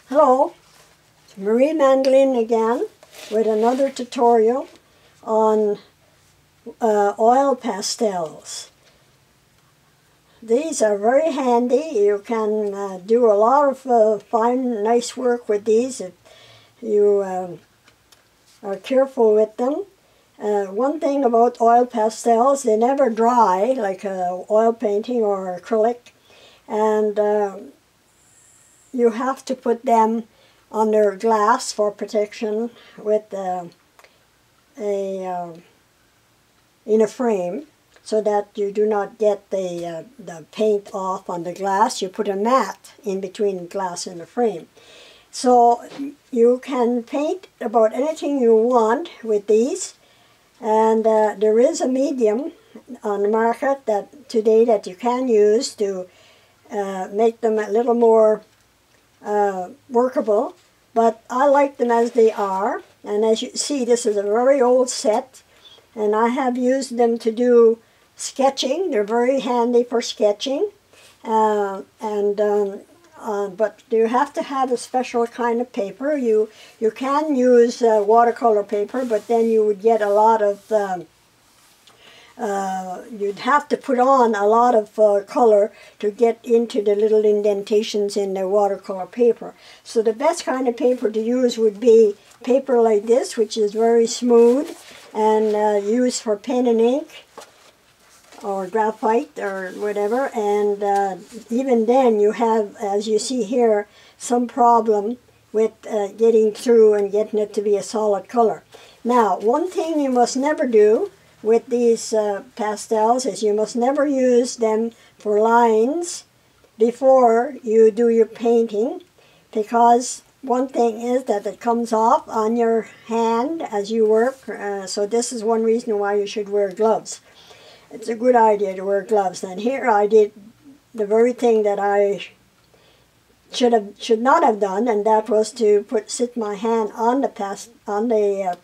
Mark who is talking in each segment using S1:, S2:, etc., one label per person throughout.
S1: Hello, it's Marie Mandolin again with another tutorial on oil pastels. These are very handy. You can do a lot of fine, nice work with these if you are careful with them. One thing about oil pastels, they never dry like oil painting or acrylic, and you have to put them under glass for protection with in a frame, so that you do not get the paint off on the glass. You put a mat in between the glass and the frame. So you can paint about anything you want with these, and there is a medium on the market today that you can use to make them a little more workable, but I like them as they are. And as you see, this is a very old set, and I have used them to do sketching. They're very handy for sketching, but you have to have a special kind of paper. You can use watercolor paper, but then you would get a lot of you'd have to put on a lot of color to get into the little indentations in the watercolor paper. So the best kind of paper to use would be paper like this, which is very smooth and used for pen and ink or graphite or whatever. And even then you have, as you see here, some problem with getting through and getting it to be a solid color. Now, one thing you must never do with these pastels is you must never use them for lines before you do your painting, because one thing is that it comes off on your hand as you work, so this is one reason why you should wear gloves. It's a good idea to wear gloves. And here I did the very thing that I should not have done, and that was to sit my hand on the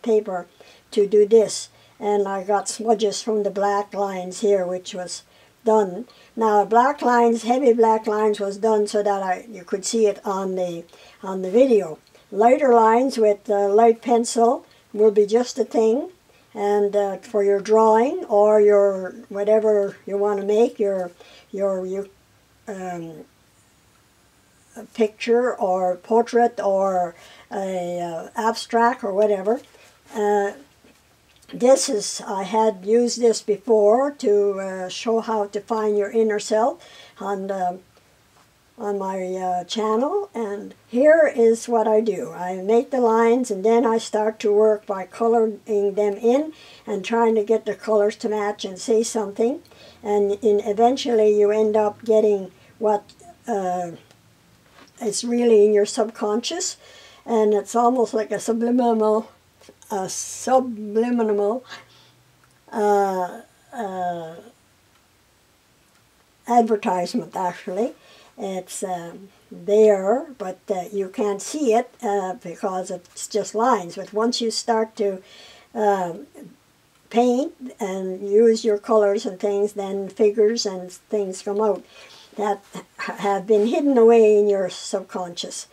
S1: paper to do this. And I got smudges from the black lines here, which was done. Now, black lines, heavy black lines, was done so that you could see it on the video. Lighter lines with light pencil will be just the thing, and for your drawing or your whatever you want to make, your picture or portrait or a abstract or whatever. I had used this before to show how to find your inner self on my channel, and here is what I do. I make the lines, and then I start to work by coloring them in and trying to get the colors to match and say something, and eventually you end up getting what is really in your subconscious, and it's almost like a subliminal advertisement. Actually, it's there, but you can't see it because it's just lines. But once you start to paint and use your colors and things, then figures and things come out that have been hidden away in your subconscious.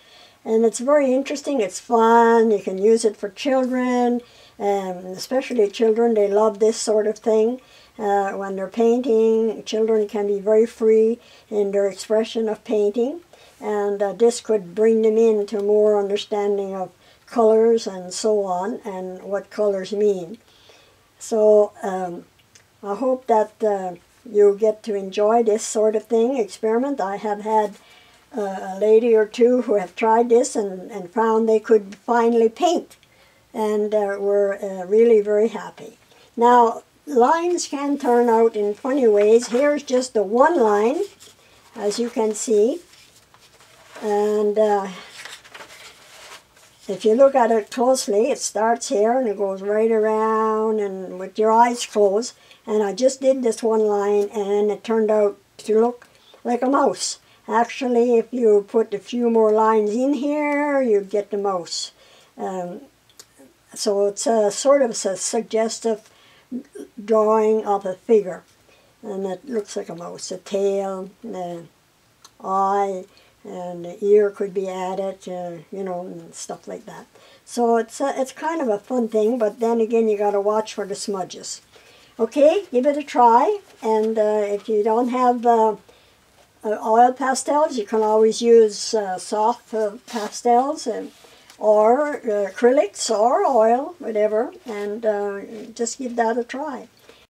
S1: And it's very interesting, it's fun, you can use it for children, especially children. They love this sort of thing. When they're painting, children can be very free in their expression of painting, and this could bring them into more understanding of colors and so on, and what colors mean. So I hope that you get to enjoy this sort of thing, experiment. I have had a lady or two who have tried this and found they could finally paint, and were really very happy. Now, lines can turn out in funny ways. Here's just the one line, as you can see, and if you look at it closely, it starts here and it goes right around and with your eyes closed. And I just did this one line, and it turned out to look like a mouse. Actually, if you put a few more lines in here, you get the mouse. So it's a sort of a suggestive drawing of a figure. And it looks like a mouse, a tail, the eye, and the ear could be added, you know, and stuff like that. So it's kind of a fun thing, but then again, you got to watch for the smudges. Okay, give it a try, and if you don't have oil pastels, you can always use soft pastels, or acrylics or oil, whatever, and just give that a try.